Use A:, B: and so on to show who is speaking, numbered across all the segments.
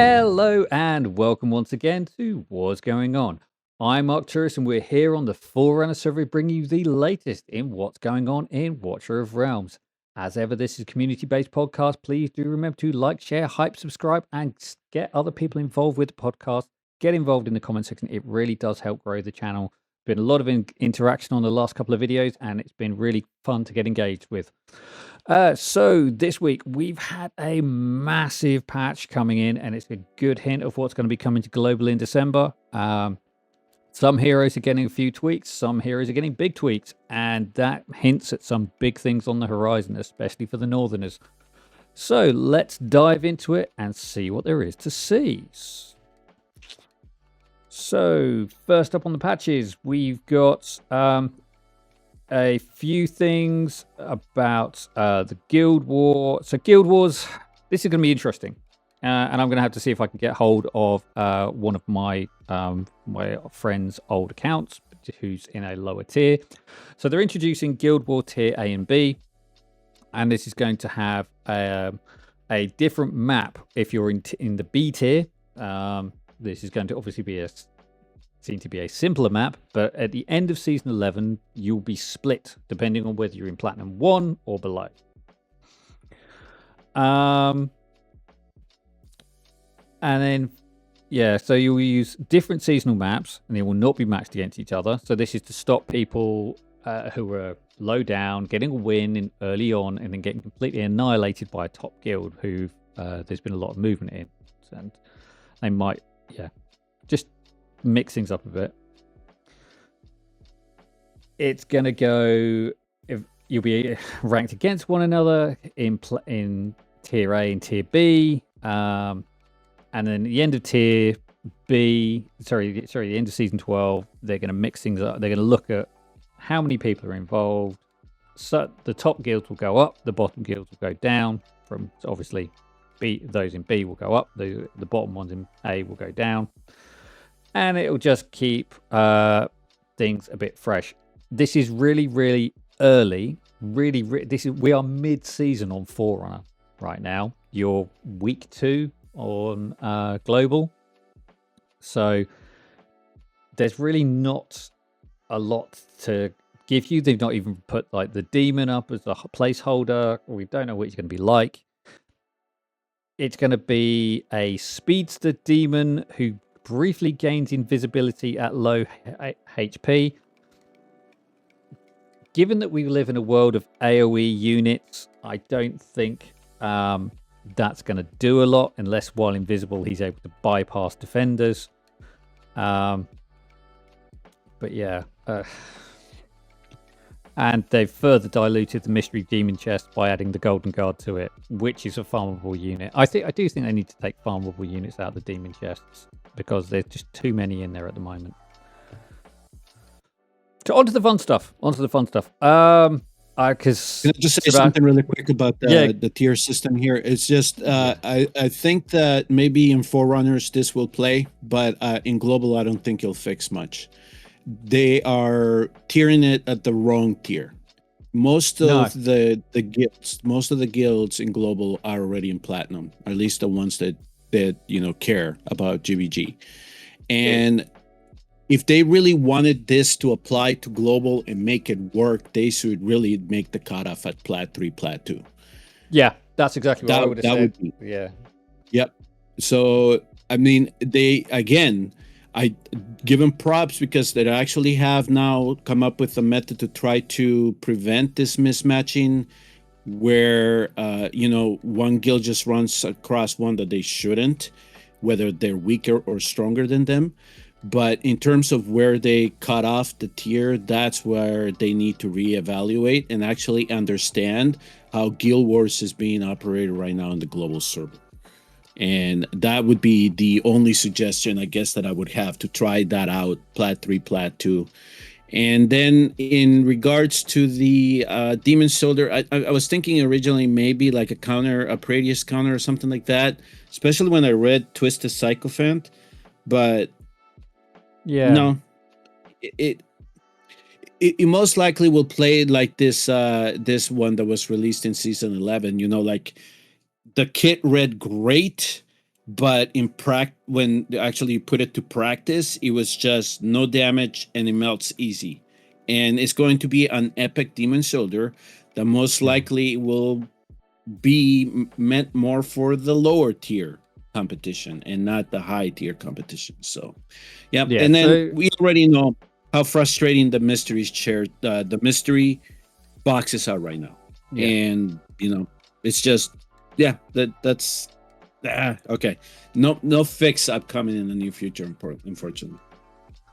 A: Hello and welcome once again to What's Going On. I'm Mark Turris and we're here on the Forerunner server bringing you the latest in what's going on in Watcher of Realms. As ever, this is a community-based podcast. Please do remember to like, share, hype, subscribe, and get other people involved with the podcast. Get involved in the comment section. It really does help grow the channel. Been a lot of interaction on the last couple of videos and it's been really fun to get engaged with. So this week we've had a massive patch coming in and it's a good hint of what's going to be coming to global in December. Some heroes are getting a few tweaks, some heroes are getting big tweaks, and that hints at some big things on the horizon, especially for the Northerners. So let's dive into it and see what there is to see. So first up on the patches, we've got a few things about the Guild War. So Guild Wars, this is going to be interesting. And I'm going to have to see if I can get hold of one of my friend's old accounts, who's in a lower tier. So they're introducing Guild War tier A and B. And this is going to have a different map if you're in the B tier. This is going to obviously be seem to be a simpler map, but at the end of season 11 you'll be split depending on whether you're in platinum 1 or below. And then so you'll use different seasonal maps and they will not be matched against each other. So this is to stop people who are low down getting a win in early on and then getting completely annihilated by a top guild who there's been a lot of movement in, and they might just mix things up a bit. It's gonna go if you'll be ranked against one another in tier A and tier B, and then at the end of tier B, the end of season 12, they're gonna mix things up. They're gonna look at how many people are involved. So the top guilds will go up, the bottom guilds will go down. From obviously B, those in B will go up, the bottom ones in A will go down. And it'll just keep things a bit fresh. This is really, really early. We are mid-season on Forerunner right now. You're week 2 on global, so there's really not a lot to give you. They've not even put like the demon up as a placeholder. We don't know what it's going to be like. It's going to be a speedster demon who briefly gains invisibility at low HP. Given that we live in a world of AoE units, I don't think that's going to do a lot, unless while invisible he's able to bypass defenders. But yeah. And they've further diluted the mystery demon chest by adding the golden guard to it, which is a farmable unit. I do think they need to take farmable units out of the demon chests, because there's just too many in there at the moment. So onto the fun stuff. Can I
B: just say something really quick about the tier system here? It's just I think that maybe in Forerunners this will play, but in global I don't think it'll fix much. They are tiering it at the wrong tier. Most of the guilds in global are already in platinum, at least the ones that care about GVG. And if they really wanted this to apply to global and make it work, they should really make the cutoff at Plat 3, Plat 2.
A: Yeah, that's exactly what I would have said.
B: Would be, Yep. So, I mean, I give them props because they actually have now come up with a method to try to prevent this mismatching where, one guild just runs across one that they shouldn't, whether they're weaker or stronger than them. But in terms of where they cut off the tier, that's where they need to reevaluate and actually understand how Guild Wars is being operated right now in the global server. And that would be the only suggestion, I guess, that I would have to try that out, Plat 3, Plat 2. And then in regards to the Demon Soldier, I was thinking originally maybe like a Pradius counter or something like that, especially when I read Twisted Sycophant. But no, it most likely will play like this one that was released in season 11, like the kit read great, but when actually you put it to practice, it was just no damage and it melts easy. And it's going to be an epic demon shoulder that most likely will be meant more for the lower tier competition and not the high tier competition. So yeah, and then we already know how frustrating the the mystery boxes are right now. And it's just that's okay. No fix upcoming in the near future, unfortunately.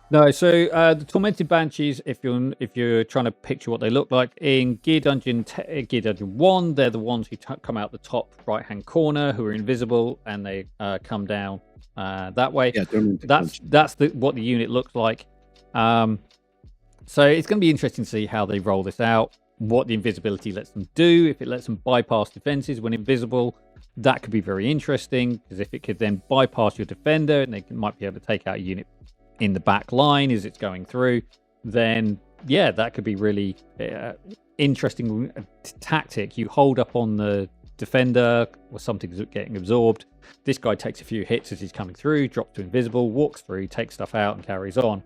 A: No, so the Tormented Banshees, if you're trying to picture what they look like in Gear Dungeon 1, they're the ones who come out the top right-hand corner, who are invisible, and they come down that way.
B: Yeah,
A: that's what the unit looks like. So it's going to be interesting to see how they roll this out, what the invisibility lets them do. If it lets them bypass defenses when invisible, that could be very interesting, because if it could then bypass your defender and they might be able to take out a unit in the back line as it's going through, then that could be really interesting tactic. You hold up on the defender or something's getting absorbed. This guy takes a few hits as he's coming through, drops to invisible, walks through, takes stuff out and carries on.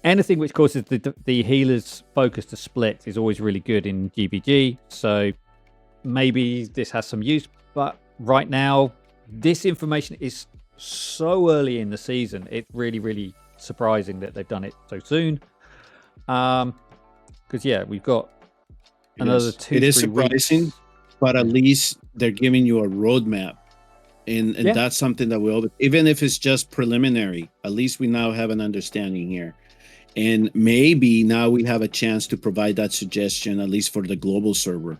A: Anything which causes the healer's focus to split is always really good in GBG, so maybe this has some use, but right now this information is so early in the season. It's really, really surprising that they've done it so soon. Because we've got another 2-3
B: It is surprising, weeks. But at least they're giving you a roadmap, and that's something that we always, even if it's just preliminary, at least we now have an understanding here, and maybe now we have a chance to provide that suggestion at least for the global server,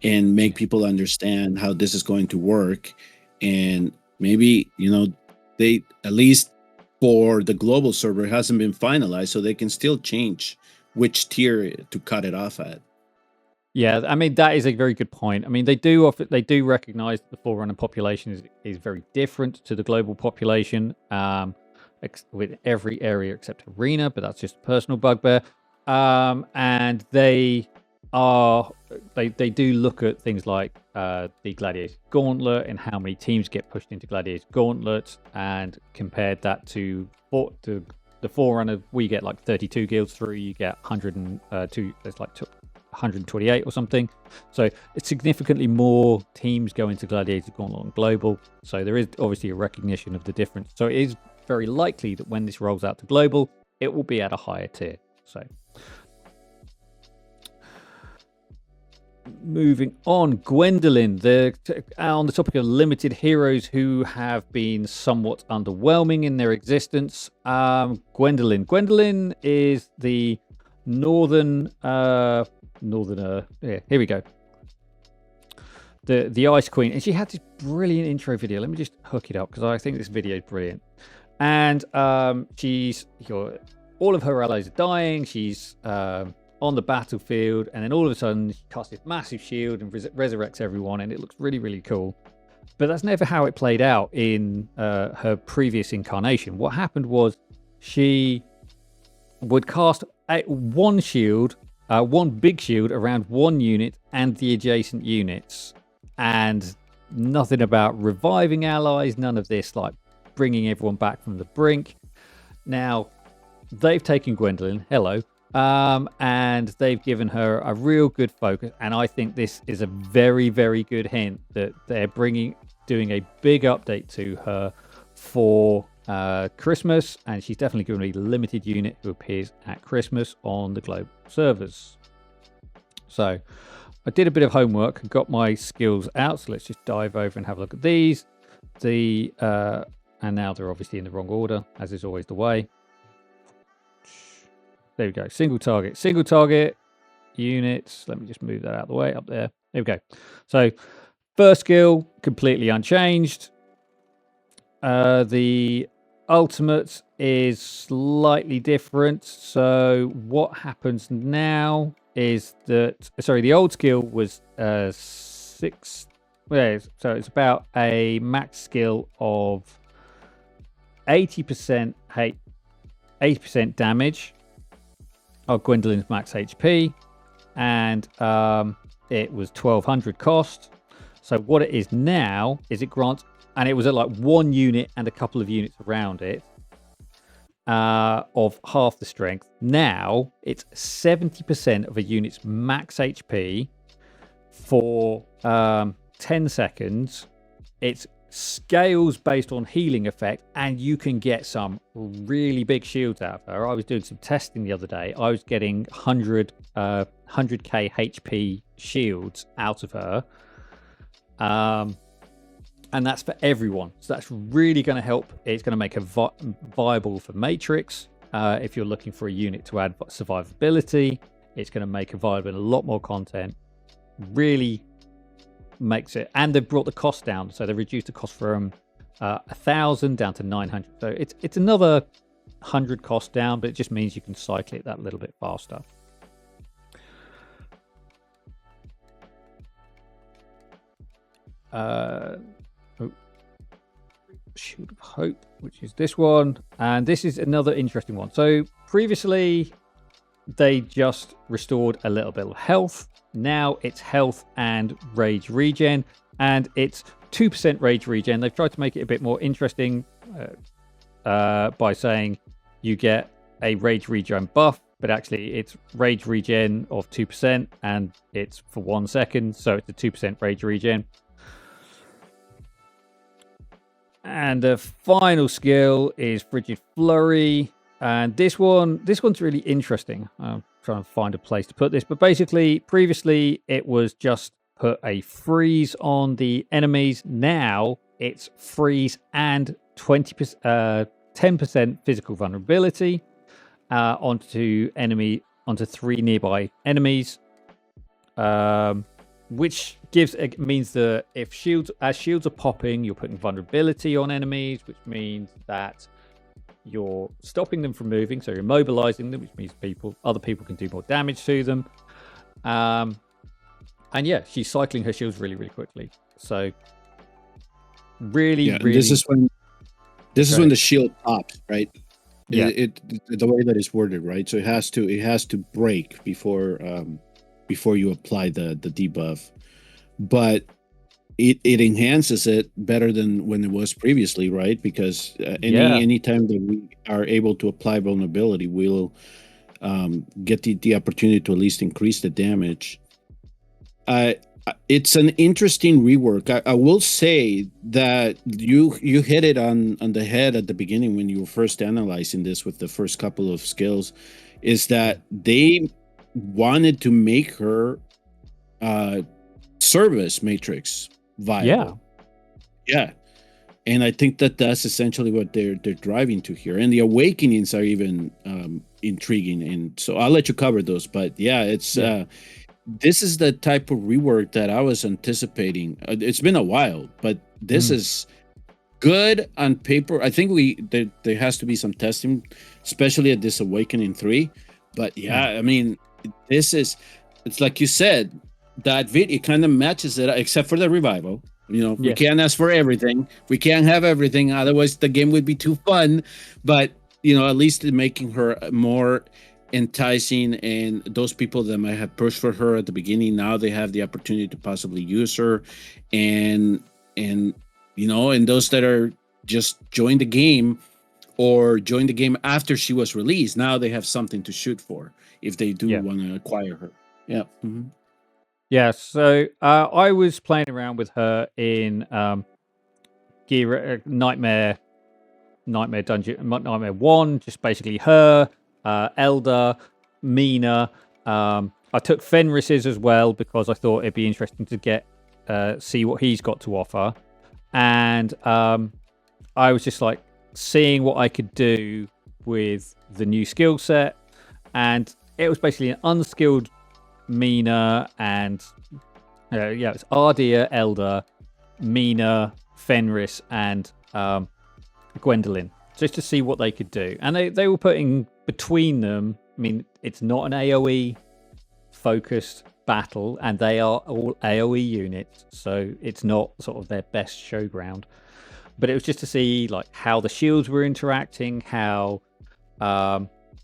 B: and make people understand how this is going to work. And maybe, they, at least for the global server, it hasn't been finalized, so they can still change which tier to cut it off at.
A: Yeah, I mean, that is a very good point. I mean, they do recognize that the Forerunner population is very different to the global population, with every area except Arena, but that's just a personal bugbear. And they do look at things like the Gladiator Gauntlet and how many teams get pushed into Gladiator Gauntlet, and compared that to the Forerunner. We get like 32 guilds through, you get 102, there's like 128 or something, so it's significantly more teams go into Gladiator Gauntlet on global, so there is obviously a recognition of the difference. So it is very likely that when this rolls out to global, it will be at a higher tier. So moving on, Gwendowlyn, on the topic of limited heroes who have been somewhat underwhelming in their existence. Gwendowlyn is the northerner. Here we go. The Ice Queen, and she had this brilliant intro video. Let me just hook it up because I think this video is brilliant. And she's all of her allies are dying. She's on the battlefield, and then all of a sudden she casts this massive shield and resurrects everyone, and it looks really, really cool. But that's never how it played out in her previous incarnation. What happened was she would cast one shield, one big shield around one unit and the adjacent units, and nothing about reviving allies, none of this like bringing everyone back from the brink. Now they've taken Gwendowlyn, and they've given her a real good focus, and I think this is a very, very good hint that they're doing a big update to her for Christmas, and she's definitely going to be the limited unit who appears at Christmas on the global servers. So I did a bit of homework and got my skills out, so let's just dive over and have a look at these. And now they're obviously in the wrong order, as is always the way. There we go. Single target units. Let me just move that out of the way up there. There we go. So first skill, completely unchanged. The ultimate is slightly different. So what happens now is that, the old skill was 6. So it's about a max skill of 80% damage of Gwendolyn's max HP, and it was 1200 cost. So what it is now is it grants, and it was at like 1 unit and a couple of units around it, of half the strength. Now it's 70% of a unit's max HP for 10 seconds. It's scales based on healing effect, and you can get some really big shields out of her. I was doing some testing the other day. I was getting 100k HP shields out of her, and that's for everyone. So that's really going to help. It's going to make her viable for Matrix. If you're looking for a unit to add survivability, it's going to make her viable in a lot more content. Really makes it, and they've brought the cost down, so they've reduced the cost from 1,000 down to 900. So it's another 100 cost down, but it just means you can cycle it that little bit faster. Shield of Hope, which is this one, and this is another interesting one. So previously they just restored a little bit of health. Now it's health and rage regen, and it's 2% rage regen. They've tried to make it a bit more interesting by saying you get a rage regen buff, but actually it's rage regen of 2%, and it's for 1 second, so it's a 2% rage regen. And the final skill is Frigid Flurry, and this one's really interesting. I'm trying to find a place to put this, but basically previously it was just put a freeze on the enemies. Now it's freeze and 10% physical vulnerability onto 3 nearby enemies, which means that if shields are popping, you're putting vulnerability on enemies, which means that you're stopping them from moving, so you're immobilizing them, which means other people can do more damage to them. And yeah, she's cycling her shields really, really quickly. So really.
B: This is when the shield pops, right? Yeah. It the way that it's worded, right? So it has to break before you apply the debuff, but it enhances it better than when it was previously, right? Because any time that we are able to apply vulnerability, we'll get the opportunity to at least increase the damage. It's an interesting rework. I will say that you hit it on the head at the beginning when you were first analyzing this with the first couple of skills, is that they wanted to make her service matrix viable. Yeah. And I think that's essentially what they're driving to here. And the awakenings are even intriguing. And so I'll let you cover those. But yeah, it's this is the type of rework that I was anticipating. It's been a while, but this is good on paper. I think there has to be some testing, especially at this Awakening 3. But yeah, I mean, it's like you said, that it kind of matches it, except for the revival. We can't ask for everything. We can't have everything. Otherwise, the game would be too fun. But, at least making her more enticing, and those people that might have pushed for her at the beginning, now they have the opportunity to possibly use her. And those that are just joined the game or joined the game after she was released, now they have something to shoot for if they do want to acquire her. Yeah. Mm-hmm.
A: Yeah, so I was playing around with her in Nightmare Dungeon, Nightmare 1, just basically her, Elder, Mina. I took Fenris's as well because I thought it'd be interesting to see what he's got to offer. And I was just like seeing what I could do with the new skill set. And it was basically an unskilled Mina, and it's Ardia, Elder, Mina, Fenris, and Gwendolyn, just to see what they could do. And they were putting between them, I mean, it's not an AoE focused battle, and they are all AoE units, so it's not sort of their best showground. But it was just to see like how the shields were interacting, how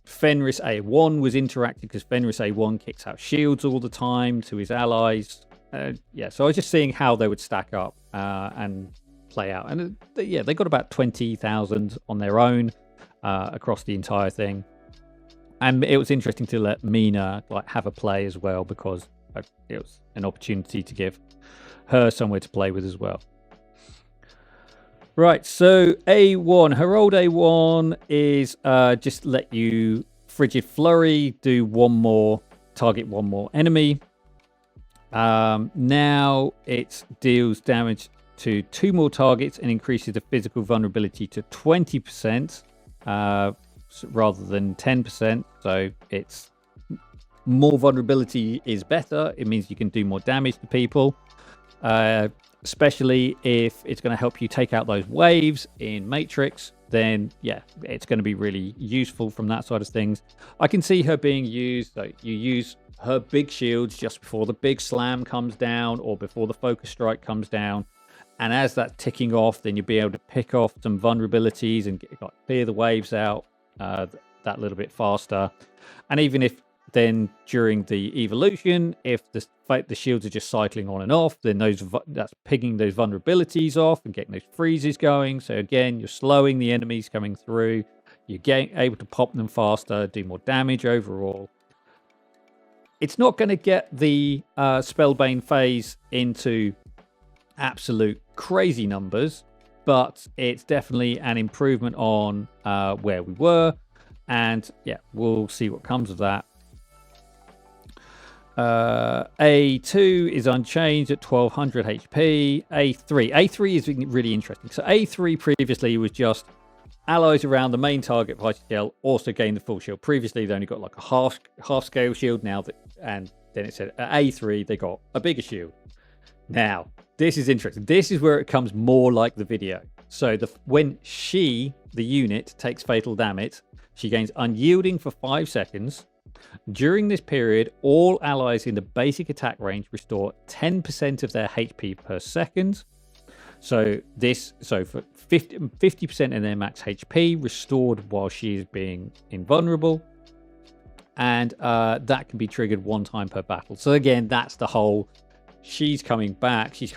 A: Fenris A1 was interacting, because Fenris A1 kicks out shields all the time to his allies. yeah, so I was just seeing how they would stack up and play out, and yeah, they got about 20,000 on their own across the entire thing, and it was interesting to let Mina like have a play as well, because it was an opportunity to give her somewhere to play with as well. Right, so A1, her old A1 is just let you Frigid Flurry, do target one more enemy. Now it deals damage to 2 more targets and increases the physical vulnerability to 20% rather than 10%. So it's more vulnerability is better. It means you can do more damage to people. Especially if it's going to help you take out those waves in Matrix, then yeah, it's going to be really useful from that side of things. I can see her being used. So you use her big shields just before the big slam comes down or before the focus strike comes down. And as that's ticking off, then you'll be able to pick off some vulnerabilities and clear the waves out that little bit faster. And even if then during the evolution, if the shields are just cycling on and off, then that's picking those vulnerabilities off and getting those freezes going. So again, you're slowing the enemies coming through. You're able to pop them faster, do more damage overall. It's not going to get the Spellbane phase into absolute crazy numbers, but it's definitely an improvement on where we were. And yeah, we'll see what comes of that. A2 is unchanged at 1200 HP. A3 is really interesting. So A3 previously was just allies around the main target fighter shell also gain the full shield. Previously they only got like a half scale shield. And then it said at A3 they got a bigger shield. Now this is interesting. This is where it comes more like the video. So when the unit takes fatal damage, she gains unyielding for 5 seconds. During this period, all allies in the basic attack range restore 10% of their HP per second. So for 50% of their max HP restored while she is being invulnerable. And that can be triggered 1 time per battle. So again, that's the whole, she's coming back, she's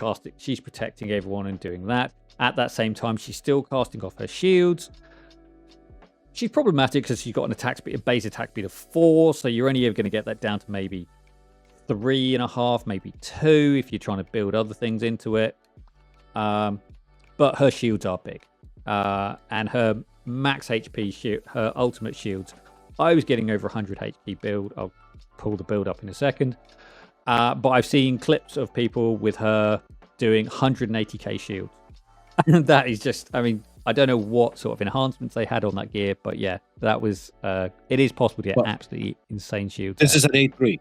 A: protecting everyone and doing that. At that same time, she's still casting off her shields. She's problematic because she's got a base attack speed of 4, so you're only ever going to get that down to maybe 3.5, maybe 2 if you're trying to build other things into it. But her shields are big, and her max HP shield, her ultimate shields, I was getting over 100 HP build. I'll pull the build up in a second. But I've seen clips of people with her doing 180k shields, and that is just, I mean, I don't know what sort of enhancements they had on that gear, but yeah, that was. It is possible to get absolutely insane shields.
B: This is an A3.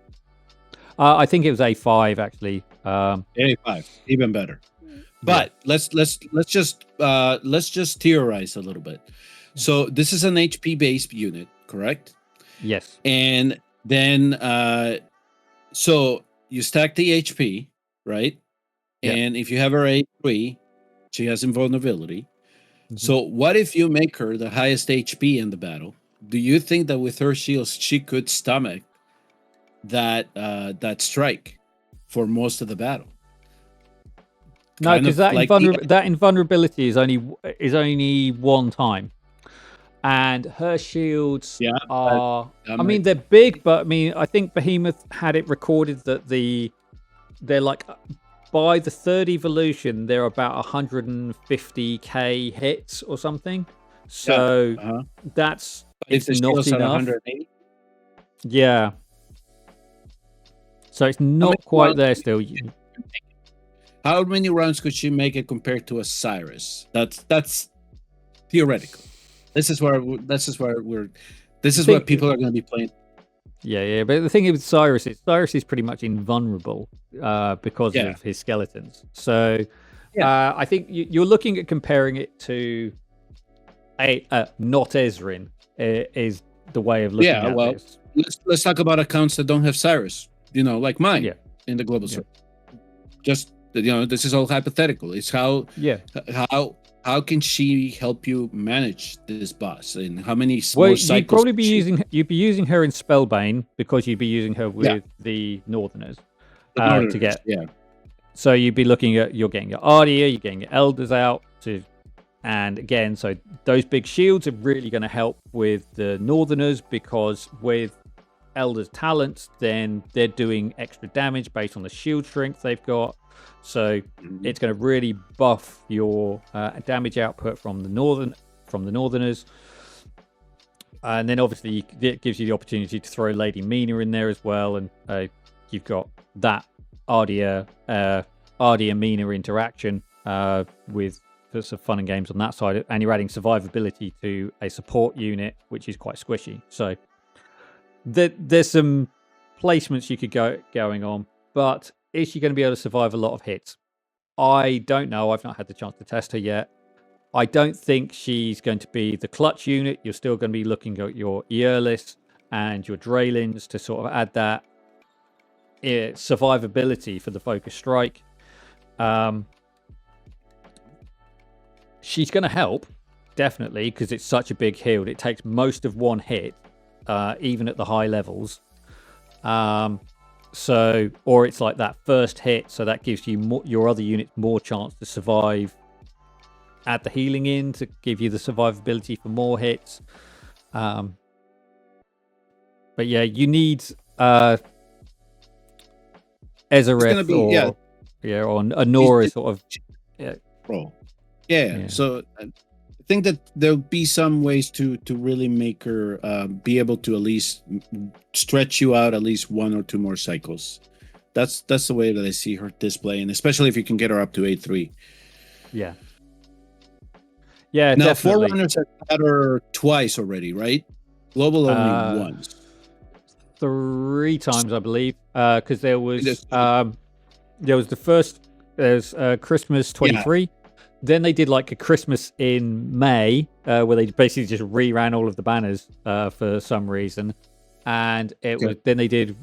A: I think it was A5 actually.
B: A5, even better. But yeah. let's just theorize a little bit. So this is an HP based unit, correct?
A: Yes.
B: And then so you stack the HP, right? Yep. And if you have her A3, she has invulnerability. So what if you make her the highest HP in the battle? Do you think that with her shields she could stomach that strike for most of the battle?
A: No, because that invulnerability is only 1 time, and her shields are. I mean, they're big, but I mean, I think Behemoth had it recorded that they're like. By the 3rd evolution, they're about 150k hits or something. So it's not enough. Yeah. So it's not quite there still.
B: How many rounds could she make it compared to a Cyrus? That's theoretical. This is where people are going to be playing.
A: Yeah, but the thing with Cyrus is pretty much invulnerable because of his skeletons. So I think you're looking at comparing it to not Ezrin is the way of looking at this.
B: Let's talk about accounts that don't have Cyrus, like mine in the global server. Just, this is all hypothetical. It's how can she help you manage this boss, and how many more cycles?
A: You'd probably be using her in Spellbane, because you'd be using her with the Northerners to get So you'd be looking at, you're getting your Ardia, you're getting your Elders out and again, so those big shields are really going to help with the Northerners, because with Elders' talents, then they're doing extra damage based on the shield strength they've got. So it's going to really buff your damage output from the Northerners. And then obviously it gives you the opportunity to throw Lady Mina in there as well, and you've got that Ardia Mina interaction with some fun and games on that side, and you're adding survivability to a support unit, which is quite squishy. So there's some placements you could going on, but is she going to be able to survive a lot of hits? I don't know. I've not had the chance to test her yet. I don't think she's going to be the clutch unit. You're still going to be looking at your Eirlys and your Draylins to sort of add that survivability for the focus strike. She's going to help, definitely, because it's such a big heal. It takes most of one hit, even at the high levels. So, or it's like that first hit, so that gives you your other units more chance to survive. Add the healing in to give you the survivability for more hits. But yeah, you need Ezareth or Anora sort of.
B: Yeah. So I think that there'll be some ways to really make her be able to at least stretch you out at least one or two more cycles. That's the way that I see her displaying, especially if you can get her up to 8-3.
A: Yeah,
B: now,
A: definitely.
B: Forerunners have had her twice already, right? Global only once.
A: 3 times, I believe, because there was the first. There's Christmas 23. Yeah. Then they did like a Christmas in May, where they basically just reran all of the banners for some reason, and it was then they did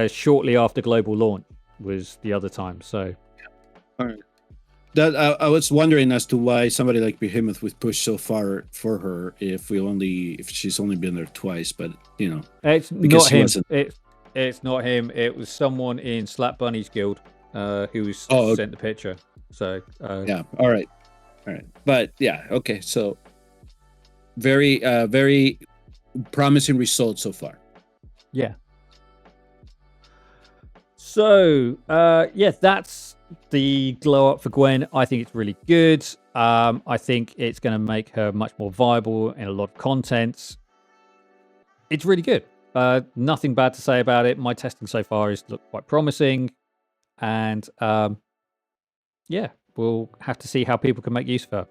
A: shortly after global launch was the other time. So,
B: all right. That I was wondering as to why somebody like Behemoth would push so far for her if she's only been there twice, but
A: it's not him. It's not him. It was someone in Slap Bunny's guild who sent the picture. So
B: yeah, all right, but yeah, okay. So very very promising results so far.
A: Yeah. So that's the glow up for Gwen. I think it's really good. I think it's going to make her much more viable in a lot of content. It's really good. Nothing bad to say about it. My testing so far has looked quite promising, and we'll have to see how people can make use of her.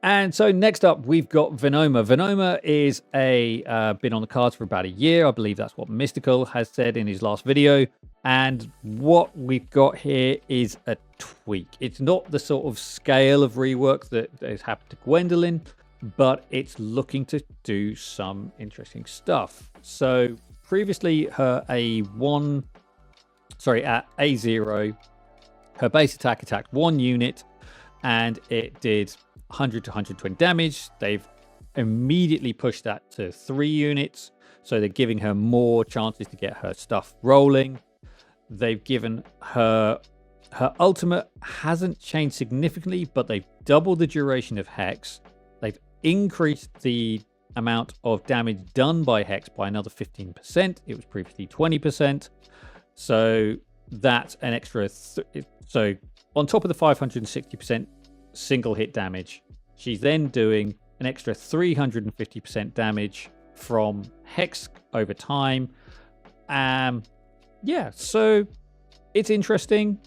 A: And so next up, we've got Venoma. Venoma is been on the cards for about a year. I believe that's what Misstical has said in his last video. And what we've got here is a tweak. It's not the sort of scale of rework that has happened to Gwendowlyn, but it's looking to do some interesting stuff. So previously, at A0, her base attack attacked 1 unit, and it did 100 to 120 damage. They've immediately pushed that to 3 units, so they're giving her more chances to get her stuff rolling. They've given her ultimate hasn't changed significantly, but they've doubled the duration of Hex. They've increased the amount of damage done by Hex by another 15%. It was previously 20%. So that's an extra. So on top of the 560% single hit damage, she's then doing an extra 350% damage from Hex over time. So it's interesting.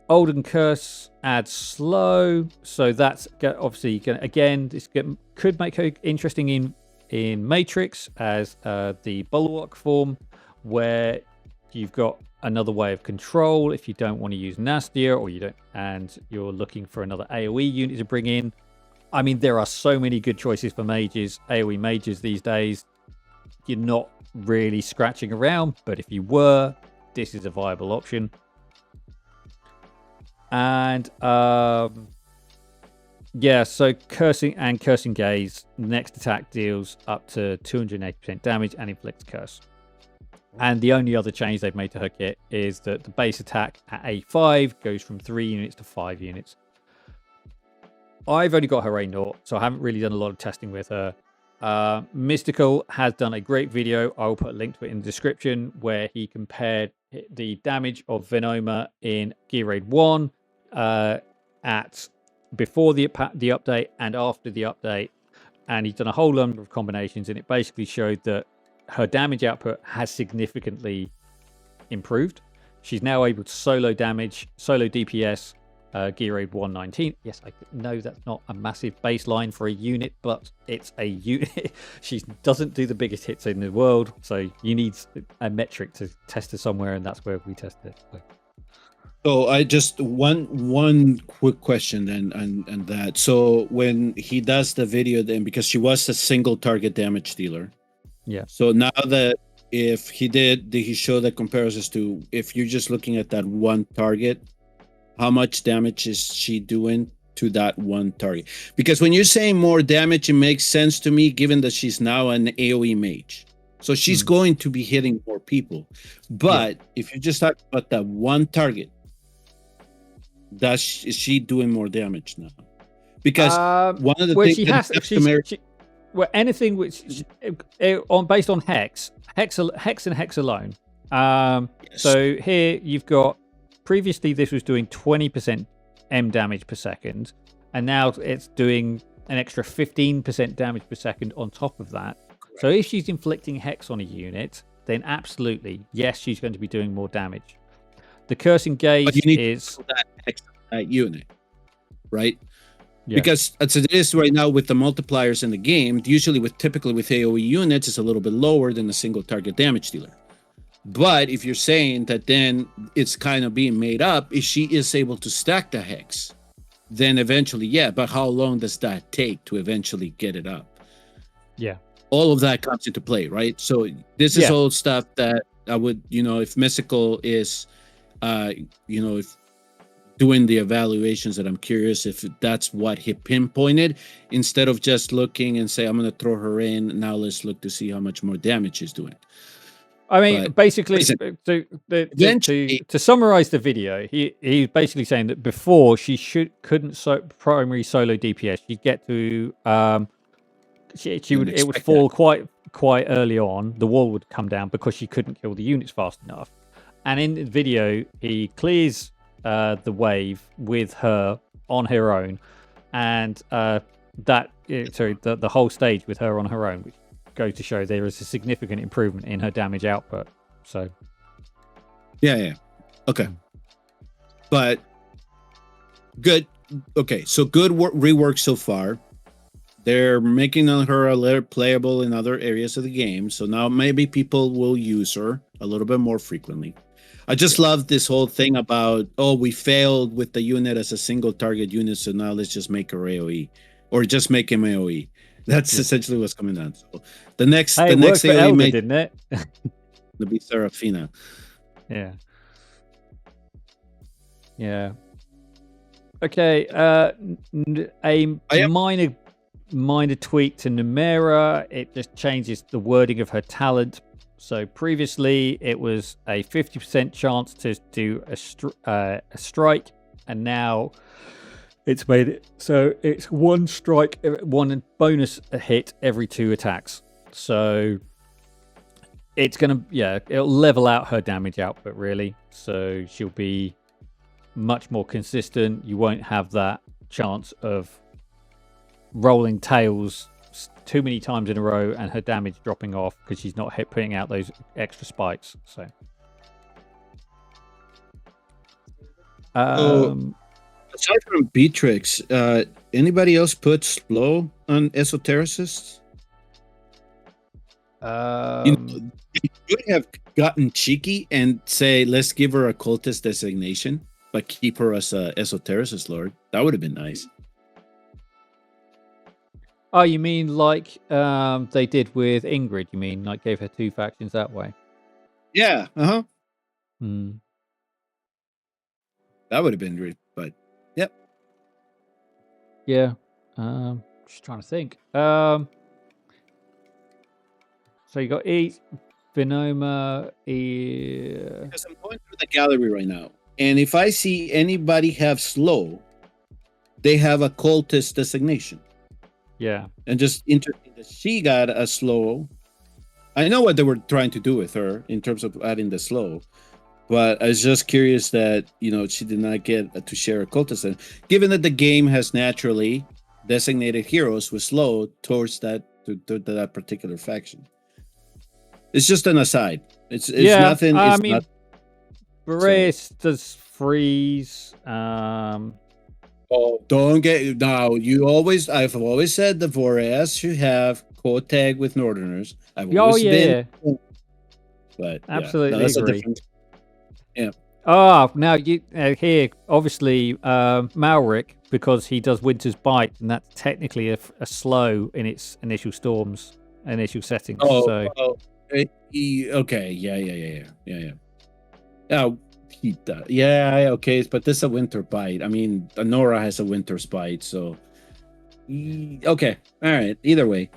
A: Olden Curse adds slow, so that's obviously could make her interesting in Matrix as the Bulwark form, where you've got another way of control if you don't want to use Nastya, or you don't, and you're looking for another AoE unit to bring in. I mean, there are so many good choices for mages, AoE mages these days. You're not really scratching around, but if you were, this is a viable option. And so Cursing Gaze, next attack deals up to 280% damage and inflicts curse. And the only other change they've made to her kit is that the base attack at A5 goes from 3 units to 5 units. I've only got her A0, so I haven't really done a lot of testing with her. Misstical has done a great video. I'll put a link to it in the description, where he compared the damage of Venoma in Gear Raid 1 at before the update and after the update. And he's done a whole number of combinations, and it basically showed that her damage output has significantly improved. She's now able to solo damage, solo DPS, Gear Raid 119. Yes, I know that's not a massive baseline for a unit, but it's a unit. She doesn't do the biggest hits in the world, so you need a metric to test her somewhere, and that's where we test it.
B: So I just one quick question then and that. So when he does the video, then because she was a single target damage dealer.
A: Yeah.
B: So now that if he did he show the comparisons to if you're just looking at that one target, how much damage is she doing to that one target? Because when you're saying more damage, it makes sense to me, given that she's now an AoE mage. So she's going to be hitting more people. But if you just talk about that one target, is she doing more damage now? Because one of the things
A: she has, well, anything which based on hex and hex alone. Yes. So here you've got, previously this was doing 20% M damage per second, and now it's doing an extra 15% damage per second on top of that. Correct. So if she's inflicting hex on a unit, then absolutely, yes, she's going to be doing more damage. The cursing gaze is
B: that unit, right? Yeah. Because as it is right now with the multipliers in the game, typically with AoE units, it's a little bit lower than a single target damage dealer. But if you're saying that then it's kind of being made up, if she is able to stack the hex, then eventually, yeah. But how long does that take to eventually get it up?
A: Yeah.
B: All of that comes into play, right? So this is all stuff that I would, if Misstical is, if doing the evaluations, that I'm curious if that's what he pinpointed, instead of just looking and say, I'm going to throw her in. Now let's look to see how much more damage she's doing.
A: I mean, basically, to summarize the video, he's basically saying that before she couldn't primary solo DPS. She'd get to it would fall quite early on. The wall would come down because she couldn't kill the units fast enough. And in the video, he clears the wave with her on her own, and the whole stage with her on her own, which go to show there is a significant improvement in her damage output. So
B: okay, but good. Okay, so good rework so far. They're making her a little playable in other areas of the game, so now maybe people will use her a little bit more frequently. I just love this whole thing about, we failed with the unit as a single target unit, so now let's just make her AoE, or just make him AoE. That's essentially what's coming down. So the next AoE mate,
A: didn't it?
B: to be Serafina.
A: Yeah. Okay. A minor tweak to Numera. It just changes the wording of her talent. So previously it was a 50% chance to do a strike, and now it's made it so it's one strike, one bonus hit every 2 attacks. So it's gonna, it'll level out her damage output really. So she'll be much more consistent. You won't have that chance of rolling tails too many times in a row and her damage dropping off because she's not putting out those extra spikes. So
B: aside from Beatrix, anybody else put slow on esotericists? They could have gotten cheeky and say, let's give her a cultist designation, but keep her as a esotericist lord. That would have been nice.
A: Oh, you mean like they did with Ingrid? You mean like gave her 2 factions that way?
B: Yeah.
A: Hmm.
B: That would have been great, but yep.
A: Yeah. Just trying to think. So you got Venoma.
B: Because I'm going through the gallery right now, and if I see anybody have slow, they have a cultist designation.
A: Yeah.
B: And just interesting that she got a slow. I know what they were trying to do with her in terms of adding the slow, but I was just curious that she did not get to share a cultist. And given that the game has naturally designated heroes with slow towards that to that particular faction, it's just an aside. It's nothing.
A: I
B: It's
A: mean,
B: not.
A: Boreas does freeze.
B: Oh, don't get now. I've always said the Boreas should have co-tag with Northerners. I've always been. But
A: absolutely
B: that's
A: agree.
B: a different. Yeah.
A: Now you here obviously Malric, because he does Winter's Bite, and that's technically a slow in its initial settings.
B: Okay. Yeah. Oh, he does. Yeah. Okay. But this is a Winter Bite. I mean, Nora has a Winter's Bite, so okay. All right. Either way.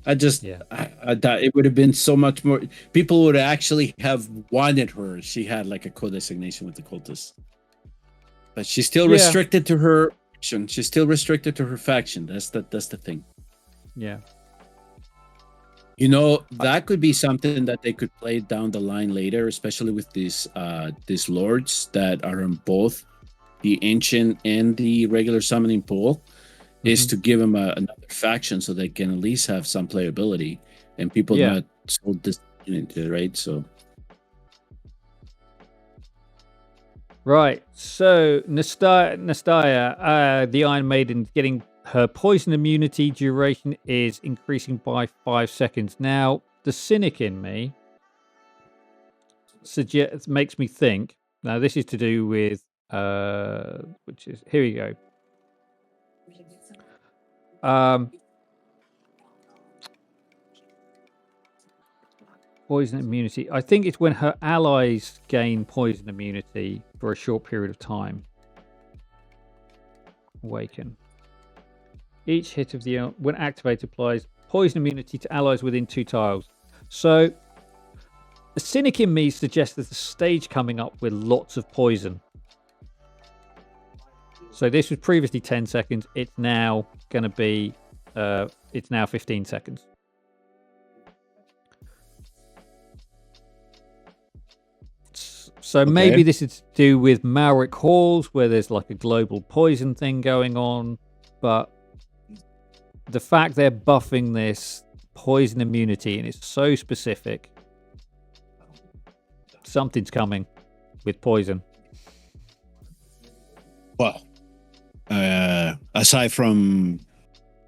B: I thought it would have been so much more. People would actually have wanted her. She had like a co-designation with the cultists, but she's still restricted to her faction. She's still restricted to her faction. That's the thing.
A: Yeah.
B: That could be something that they could play down the line later, especially with these lords that are in both the ancient and the regular summoning pool. Is to give them another faction so they can at least have some playability and people not so disappointed, right? So,
A: right. So Nastya, the Iron Maiden, getting her poison immunity duration is increasing by 5 seconds. Now, the cynic in me makes me think. Now, this is to do with which is here we go. Poison immunity. I think it's when her allies gain poison immunity for a short period of time. Awaken. Each hit of the when activated applies poison immunity to allies within 2 tiles. So the cynic in me suggests there's a stage coming up with lots of poison. So this was previously 10 seconds. It's now going to be, it's now 15 seconds. So maybe this is to do with Malric Halls, where there's like a global poison thing going on. But the fact they're buffing this poison immunity and it's so specific, something's coming with poison.
B: Well, aside from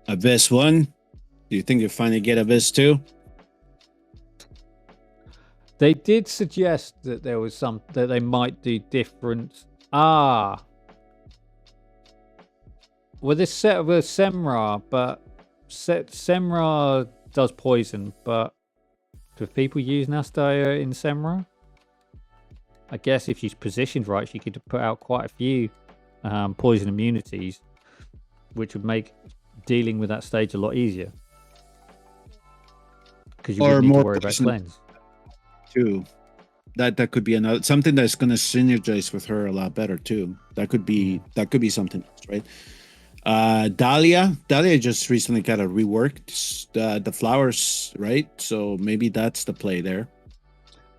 B: Abyss 1, do you think you'll finally get Abyss 2?
A: They did suggest that there was that they might do different. Well, this set with Semra, but Semra does poison, but do people use Nastya in Semra? I guess if she's positioned right, she could put out quite a few poison immunities, which would make dealing with that stage a lot easier. Because you wouldn't need to worry about cleanse.
B: Too. That could be another something that's going to synergize with her a lot better too. That could be something else, right? Dahlia just recently got a rework, the flowers, right? So maybe that's the play there.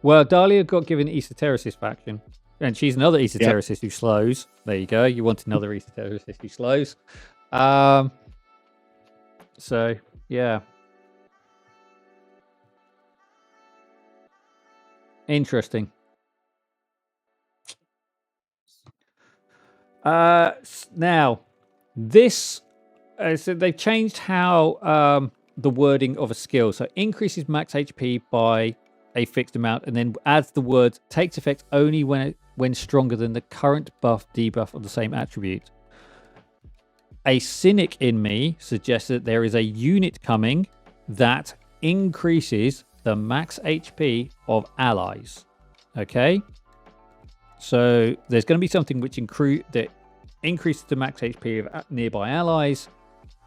A: Well, Dahlia got given Esotericist faction, and she's another Esotericist who slows. There you go. You want another Esotericist who slows. So yeah. Interesting. Now, this so they've changed how the wording of a skill. So increases max HP by a fixed amount, and then adds the words takes effect only when stronger than the current buff debuff of the same attribute. A cynic in me suggests that there is a unit coming that increases the max HP of allies. Okay, so there's going to be something which that increases the max HP of nearby allies,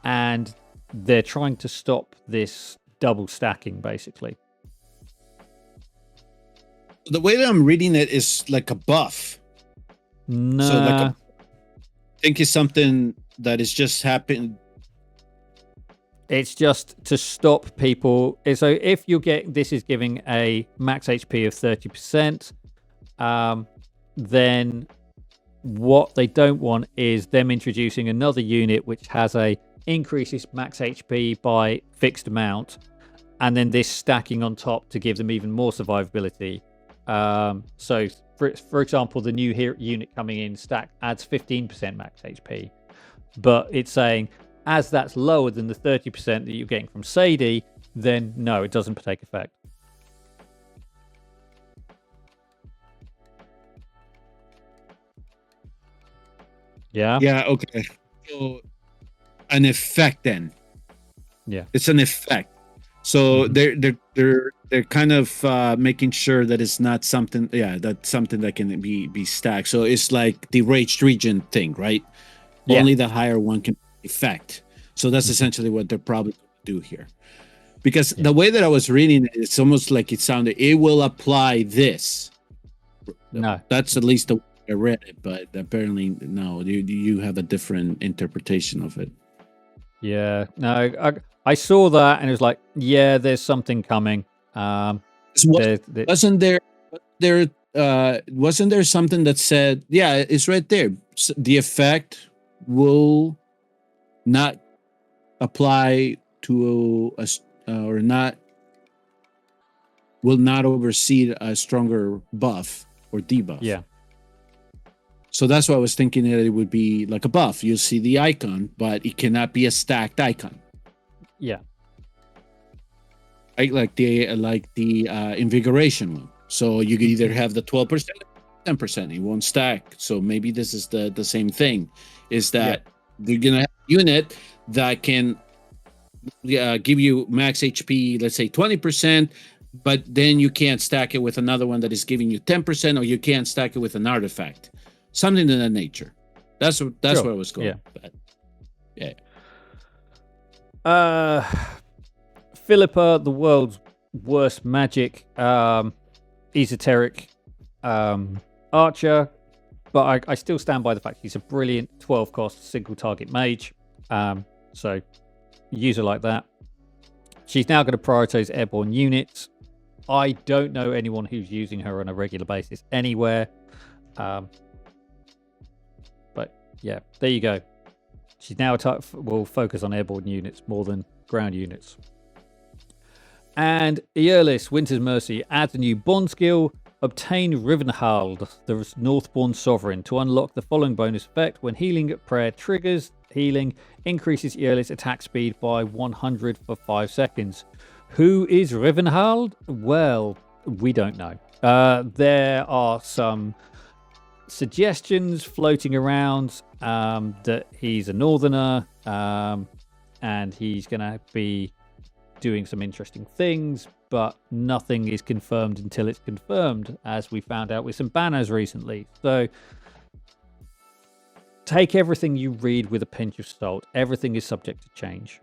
A: and they're trying to stop this double stacking, basically.
B: the way that I'm reading it is like a buff.
A: No.
B: So like I think it's something that is just happened.
A: It's just to stop people. So if you get this is giving a max HP of 30%, then what they don't want is them introducing another unit which has a increases max HP by fixed amount, and then this stacking on top to give them even more survivability. So for example, the new unit coming in stack adds 15% max HP, but it's saying as that's lower than the 30% that you're getting from Sadie, then no, it doesn't take effect. Yeah.
B: Yeah. Okay. So an effect then.
A: Yeah.
B: It's an effect. So they're kind of making sure that it's not something. Yeah, that's something that can be stacked. So it's like the raged region thing, right? Yeah. Only the higher one can effect. So that's essentially what they're probably going to do here. Because the way that I was reading it, it's almost like it sounded. It will apply this.
A: No,
B: that's at least the way I read it, but apparently no. You have a different interpretation of it.
A: Yeah, no, I saw that and it was like, yeah, there's something coming.
B: Wasn't there something that said, yeah, it's right there. The effect will not apply to will not oversee a stronger buff or debuff.
A: Yeah.
B: So that's why I was thinking that it would be like a buff. You'll see the icon, but it cannot be a stacked icon.
A: Yeah.
B: Like the invigoration one. So you could either have the 12% or 10%. It won't stack. So maybe this is the same thing. Is that they're gonna have a unit that can give you max HP, let's say 20%, but then you can't stack it with another one that is giving you 10%, or you can't stack it with an artifact. Something of that nature. That's where I was going.
A: Yeah. Filippa, the world's worst magic esoteric archer, but I still stand by the fact he's a brilliant 12 cost single target mage. So use her like that. She's now going to prioritize airborne units. I don't know anyone who's using her on a regular basis anywhere. But yeah, there you go. She's now will focus on airborne units more than ground units. And Eirlys, Winter's Mercy, adds a new bond skill. Obtain Rivenhald, the Northborn Sovereign, to unlock the following bonus effect. When healing prayer triggers, healing increases Eirlys attack speed by 100 for 5 seconds. Who is Rivenhald? Well, we don't know. There are some suggestions floating around that he's a northerner and he's going to be doing some interesting things, but nothing is confirmed until it's confirmed, as we found out with some banners recently. So take everything you read with a pinch of salt. Everything is subject to change.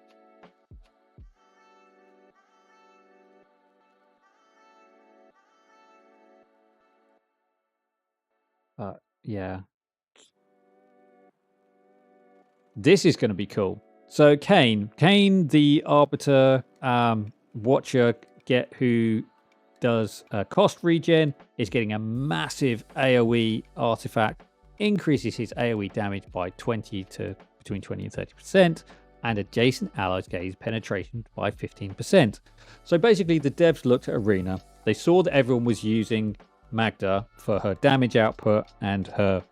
A: Yeah. This is going to be cool. So Kane, the Arbiter Watcher, who does cost regen, is getting a massive AoE artifact, increases his AoE damage by between 20 and 30%, and adjacent allies gain penetration by 15%. So basically, the devs looked at Arena. They saw that everyone was using Magda for her damage output and her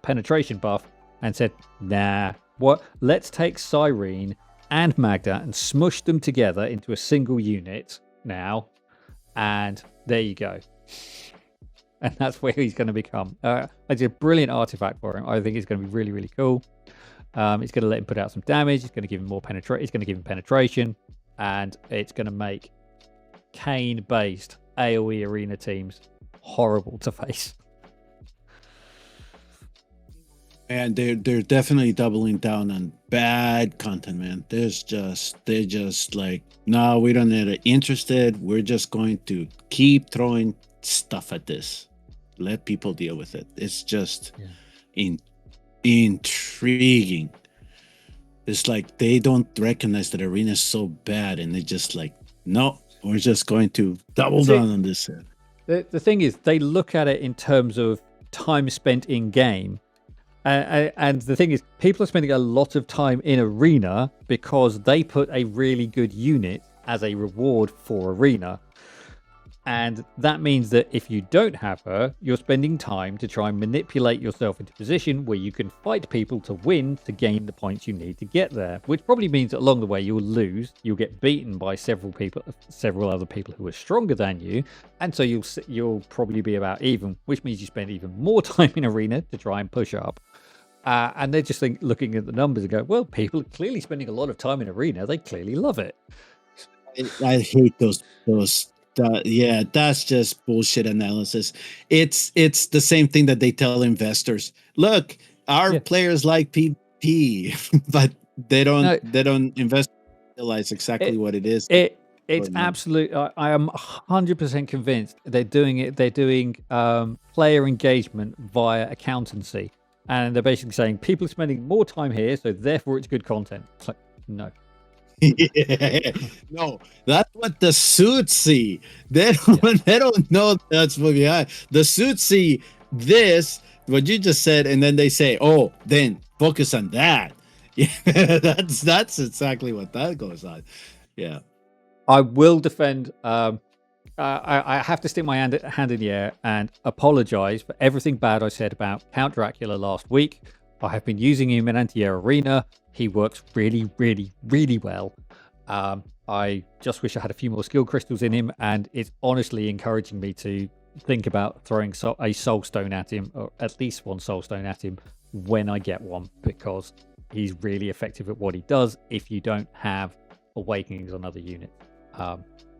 A: penetration buff, and said, nah, what? Let's take Cyrene and Magda and smush them together into a single unit now, and there you go. And that's where he's going to become. It's a brilliant artifact for him. I think it's going to be really, really cool. It's going to let him put out some damage. It's going to give him more penetration. It's going to give him penetration, and it's going to make Kane-based AoE arena teams horrible to face.
B: And they're definitely doubling down on bad content, man. They're just like, no, we don't need it interested. We're just going to keep throwing stuff at this. Let people deal with it. It's just intriguing. It's like they don't recognize that arena is so bad, and they're just like, no, we're just going to double down on this.
A: The thing is, they look at it in terms of time spent in game. And the thing is, people are spending a lot of time in arena because they put a really good unit as a reward for arena. And that means that if you don't have her, you're spending time to try and manipulate yourself into a position where you can fight people to win to gain the points you need to get there, which probably means that along the way you'll lose, you'll get beaten by several other people who are stronger than you, and so you'll probably be about even, which means you spend even more time in arena to try and push up. And they're just looking at the numbers and go, well, people are clearly spending a lot of time in arena. They clearly love it.
B: I hate those. Yeah, that's just bullshit analysis. It's the same thing that they tell investors. Look, our players like PvP, but they don't realize exactly what it is.
A: It's absolute. I am 100% convinced they're doing it. They're doing player engagement via accountancy, and they're basically saying people are spending more time here, so therefore it's good content. It's like, no.
B: No, that's what the suits see. They don't know that's what behind. The suits see this, what you just said, and then they say, oh, then focus on that. Yeah, that's exactly what that goes on. Yeah.
A: I will defend. I have to stick my hand in the air and apologize for everything bad I said about Count Dracula last week. I have been using him in anti-air arena. He works really, really, really well. I just wish I had a few more skill crystals in him, and it's honestly encouraging me to think about throwing a soul stone at him, or at least one soul stone at him when I get one, because he's really effective at what he does if you don't have awakenings on other units.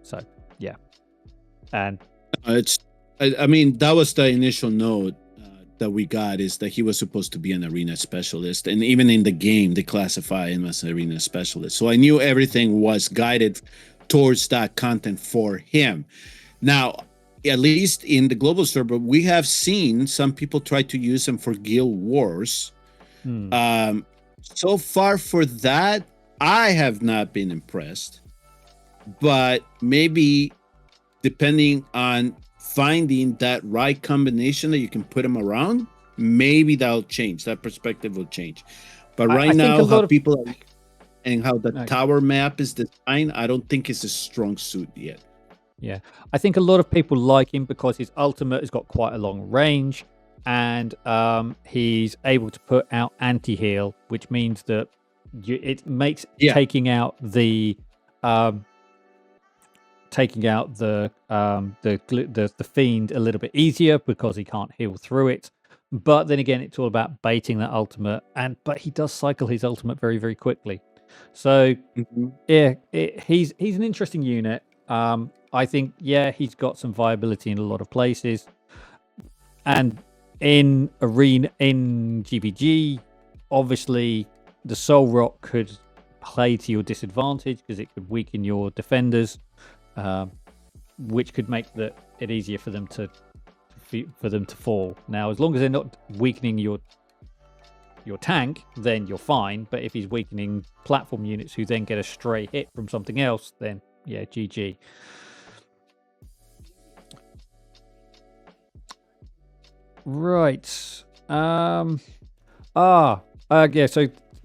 A: So yeah, and
B: I mean, that was the initial note that we got, is that he was supposed to be an arena specialist, and even in the game they classify him as an arena specialist, so I knew everything was guided towards that content for him. Now, at least in the global server, we have seen some people try to use him for guild wars. So far for that, I have not been impressed, but maybe depending on finding that right combination that you can put them around, maybe that'll change. That perspective will change. But right now, how people are and how the tower map is designed, I don't think it's a strong suit yet.
A: Yeah, I think a lot of people like him because his ultimate has got quite a long range, and he's able to put out anti-heal, which means that it makes taking out the fiend a little bit easier because he can't heal through it. But then again, it's all about baiting that ultimate, but he does cycle his ultimate very, very quickly. So he's an interesting unit. I think he's got some viability in a lot of places, and in arena, in GBG, obviously the Soul Rock could play to your disadvantage because it could weaken your defenders. Which could make it easier for them to fall. Now, as long as they're not weakening your tank, then you're fine. But if he's weakening platform units who then get a stray hit from something else, then GG. Right. So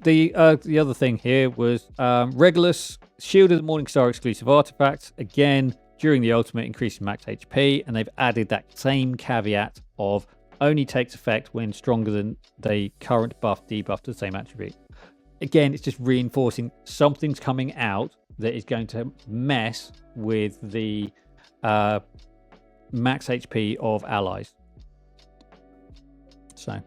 A: the other thing here was Regulus, Shield of the Morningstar exclusive artifact. Again, during the ultimate, increasing max HP, and they've added that same caveat of only takes effect when stronger than the current buff debuff to the same attribute. Again, it's just reinforcing something's coming out that is going to mess with the max HP of allies. So.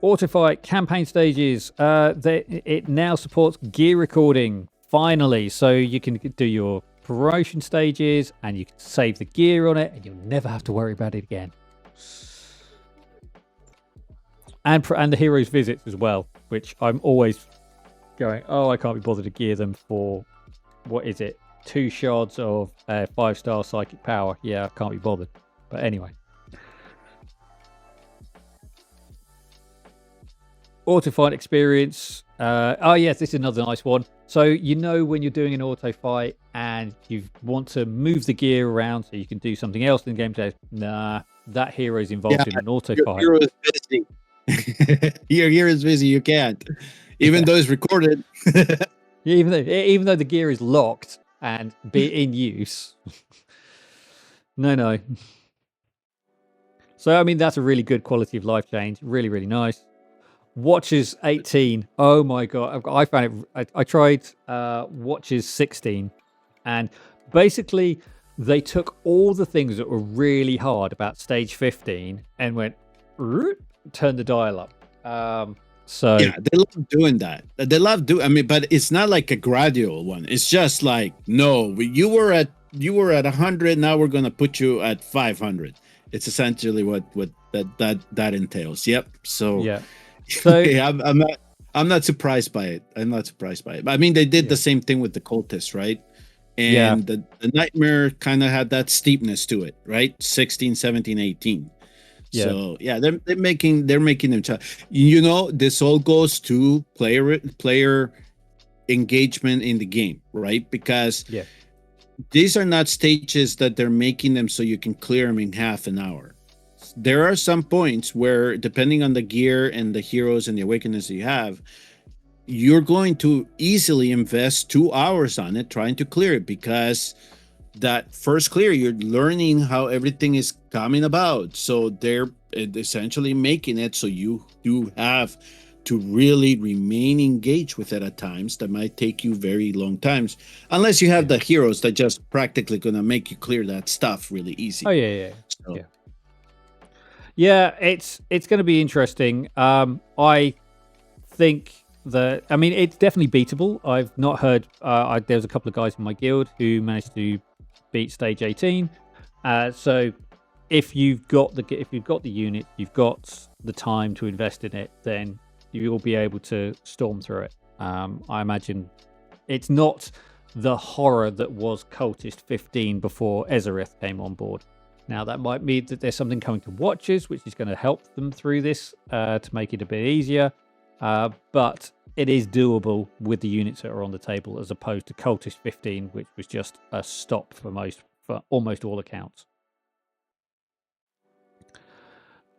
A: Autofight campaign stages. It now supports gear recording, finally. So you can do your promotion stages and you can save the gear on it and you'll never have to worry about it again. And the heroes' visits as well, which I'm always going, I can't be bothered to gear them for, what is it? 2 shards of 5-star psychic power. Yeah, I can't be bothered. But anyway. Auto fight experience. Oh yes, this is another nice one. So when you're doing an auto fight and you want to move the gear around so you can do something else in the game, says, nah, that hero's involved in an auto fight.
B: Your hero is busy. Your hero is busy. You can't, even though it's recorded.
A: even though the gear is locked and be in use. No. So I mean, that's a really good quality of life change. Really, really nice. Watches 18. Oh my god, I found it. I tried Watches 16, and basically they took all the things that were really hard about stage 15 and went turn the dial up. So
B: yeah, they love doing that. They love doing. I mean, but it's not like a gradual one. It's just like, no, you were at 100. Now we're gonna put you at 500. It's essentially what that entails. Yep. So
A: yeah. So
B: I'm not surprised by it. I'm not surprised by it. I mean, they did the same thing with the cultists, right? And the nightmare kind of had that steepness to it, right? 16, 17, 18. Yeah. So yeah, they're making them. This all goes to player engagement in the game, right? Because these are not stages that they're making them so you can clear them in half an hour. There are some points where, depending on the gear and the heroes and the awakenings you have, you're going to easily invest 2 hours on it trying to clear it, because that first clear, you're learning how everything is coming about. So they're essentially making it so you do have to really remain engaged with it at times. That might take you very long times, unless you have the heroes that just practically gonna make you clear that stuff really easy.
A: Oh yeah. So. Yeah, it's going to be interesting. I think that, I mean, it's definitely beatable. I've not heard. There's a couple of guys in my guild who managed to beat stage 18. So if you've got the unit, you've got the time to invest in it, then you'll be able to storm through it. I imagine it's not the horror that was Cultist 15 before Ezerith came on board. Now, that might mean that there's something coming to Watches, which is going to help them through this to make it a bit easier. But it is doable with the units that are on the table, as opposed to Cultist 15, which was just a stop for almost all accounts.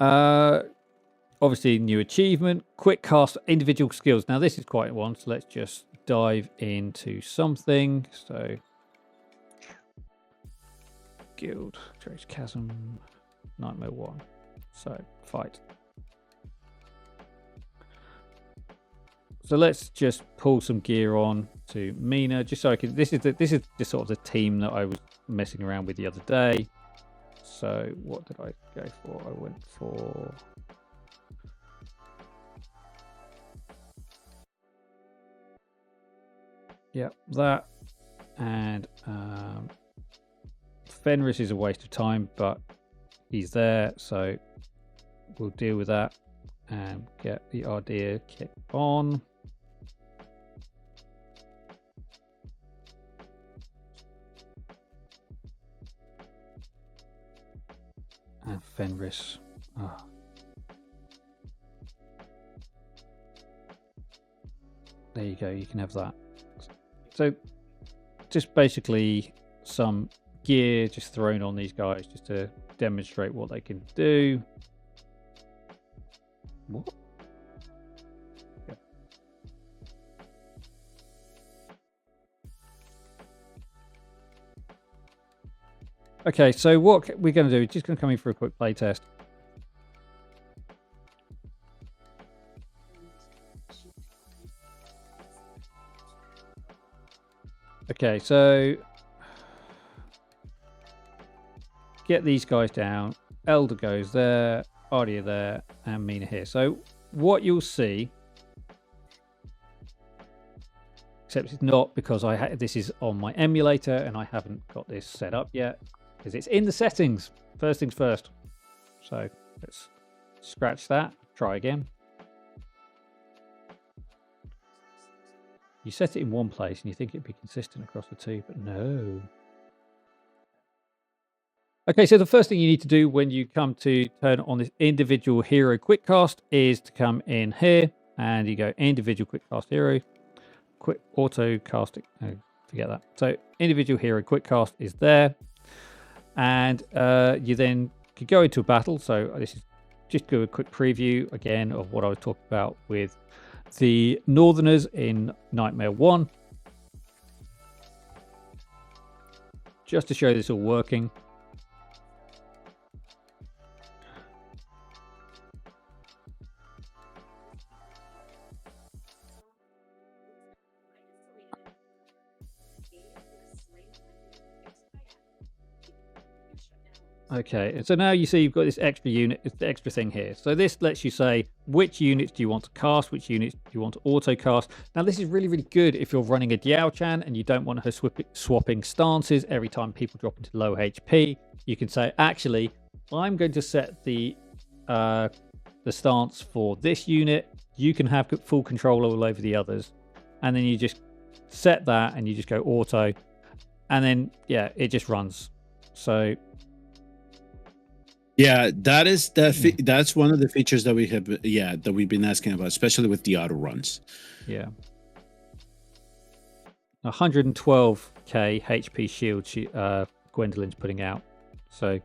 A: Obviously, new achievement, quick cast individual skills. Now, this is quite one, so let's just dive into something. So... Guild, Dracula Chasm, Nightmare 1. So, fight. So let's just pull some gear on to Mina, just so I can. This is just sort of the team that I was messing around with the other day. So what did I go for? I went for. Yeah, that, and Fenris is a waste of time, but he's there, so we'll deal with that and get the Ardea kit on. And Fenris. Oh. There you go, you can have that. So just basically some gear just thrown on these guys just to demonstrate what they can do. What? Yeah. Okay, so what we're going to do is just going to come in for a quick play test. Okay, so get these guys down. Elder goes there, Ardea there, and Mina here. So what you'll see, except it's not, because this is on my emulator and I haven't got this set up yet, because it's in the settings. First things first. So let's scratch that. Try again. You set it in one place and you think it'd be consistent across the two, but no. Okay, so the first thing you need to do when you come to turn on this individual hero quick cast is to come in here and you go individual quick cast hero, quick auto casting. Oh, forget that. So individual hero quick cast is there, and you then could go into a battle. So this is just do a quick preview again of what I was talking about with the Northerners in Nightmare 1, just to show this all working. Okay, and so now you see you've got this extra unit, it's the extra thing here. So this lets you say which units do you want to cast, which units do you want to auto cast. Now this is really, really good if you're running a Diao-chan and you don't want her swapping stances every time people drop into low HP. You can say, actually, I'm going to set the stance for this unit. You can have full control all over the others. And then you just set that and you just go auto. And then, yeah, it just runs. So...
B: yeah, that is that's one of the features that we have, that we've been asking about, especially with the auto runs.
A: Yeah. 112k HP shield Gwendolyn's putting out. So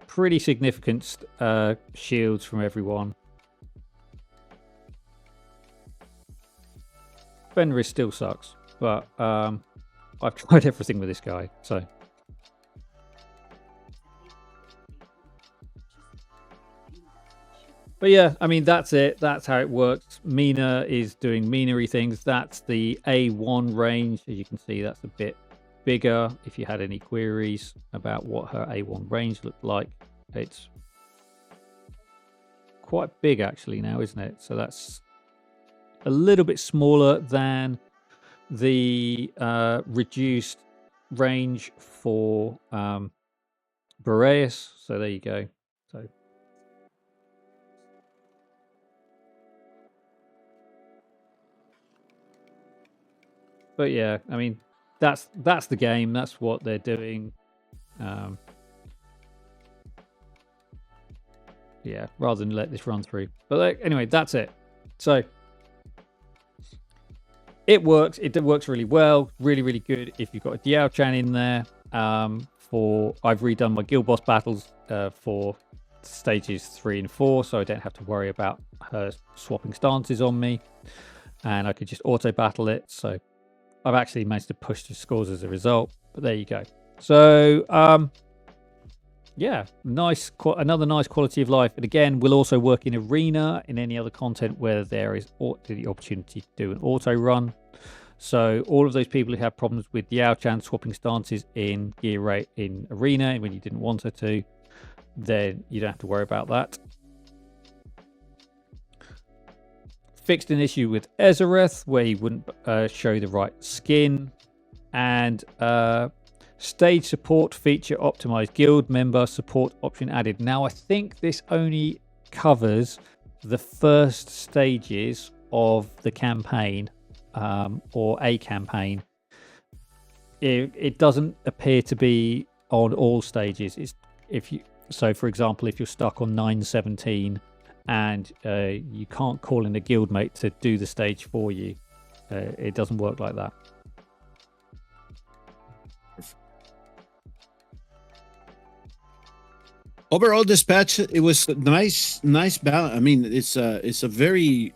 A: pretty significant shields from everyone. Fenris still sucks, but I've tried everything with this guy, so... But yeah, I mean, that's it. That's how it works. Mina is doing Mina-y things. That's the A1 range. As you can see, that's a bit bigger. If you had any queries about what her A1 range looked like, it's quite big actually now, isn't it? So that's a little bit smaller than the reduced range for Boreas. So there you go. So... but yeah, I mean, that's the game. That's what they're doing. Yeah, rather than let this run through. But anyway, that's it. So it works. It works really well. Really, really good. If you've got a Diao-chan in there, I've redone my guild boss battles for stages 3 and 4, so I don't have to worry about her swapping stances on me, and I could just auto battle it. So I've actually managed to push the scores as a result, but there you go. So, yeah, another nice quality of life. And again, we'll also work in Arena in any other content where there is the opportunity to do an auto run. So all of those people who have problems with Diao-chan swapping stances in gear rate in Arena when you didn't want her to, then you don't have to worry about that. Fixed an issue with Ezereth where he wouldn't show the right skin, and stage support feature optimized guild member support option added. Now I think this only covers the first stages of the campaign, or a campaign. It doesn't appear to be on all stages. So for example, if you're stuck on 917 and you can't call in a guildmate to do the stage for you, it doesn't work like that.
B: Overall, this patch, it was nice balance. I mean, it's a very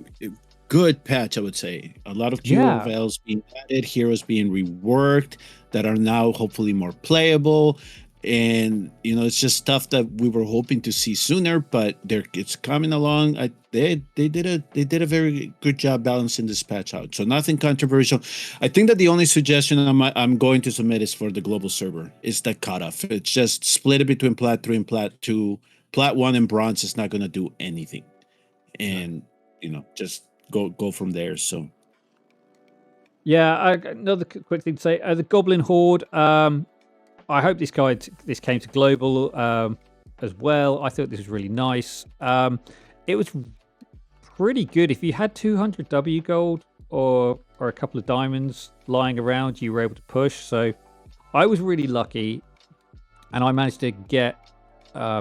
B: good patch, I would say. A lot of QoLs being added, heroes being reworked that are now hopefully more playable. And it's just stuff that we were hoping to see sooner, but it's coming along. They did a very good job balancing this patch out. So nothing controversial. I think that the only suggestion I'm going to submit is for the global server. Is the cutoff. It's just split it between Plat 3 and Plat 2. Plat 1 and Bronze is not going to do anything, and just go from there. So
A: yeah, another quick thing to say: the Goblin Hoard. I hope this came to global as well. I thought this was really nice. It was pretty good. If you had 200 W gold or or a couple of diamonds lying around, you were able to push. So I was really lucky, and I managed to get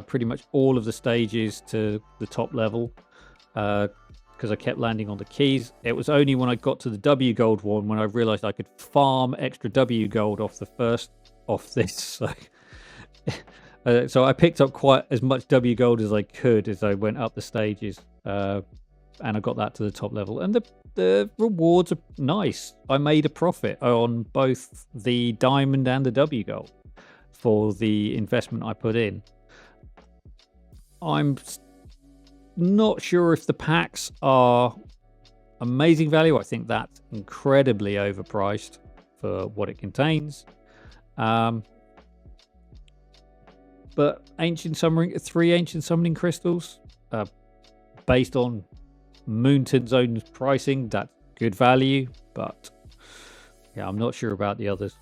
A: pretty much all of the stages to the top level because I kept landing on the keys. It was only when I got to the W gold one when I realized I could farm extra W gold off this. So I picked up quite as much W gold as I could as I went up the stages, and I got that to the top level. And the rewards are nice. I made a profit on both the diamond and the W gold for the investment I put in. I'm not sure if the packs are amazing value. I think that's incredibly overpriced for what it contains. But three ancient summoning crystals, based on Moonton's own pricing, that's good value. But yeah, I'm not sure about the others.